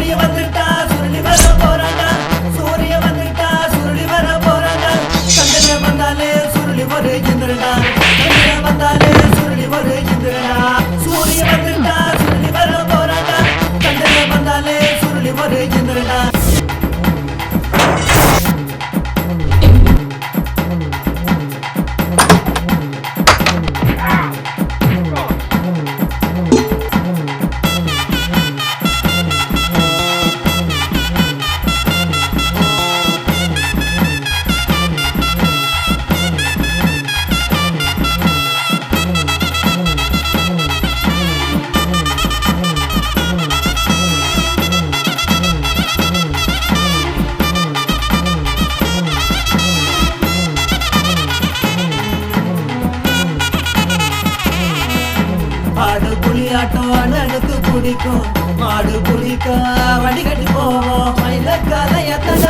சூரிய வந்துட்டா சுருளி வர போறாண்டா சூரிய வந்துட்டா சுருளி வர போறாண்டா சந்திரன் வந்தாலே சுருளி ஒரு இந்திரனா சந்திரன் வந்தாலே சுருளி ஒரு இந்திரனா சூரிய வந்துட்டா சுருளி வர போறாண்டா சந்திரன் வந்தாலே சுருளி ஒரு இந்திரனா ஆடு புலியாட்டம் அண்ணனுக்கு பிடிக்கும் மாடு புலிக்க வடிகட்டி போவோம் மயில கதையத்தன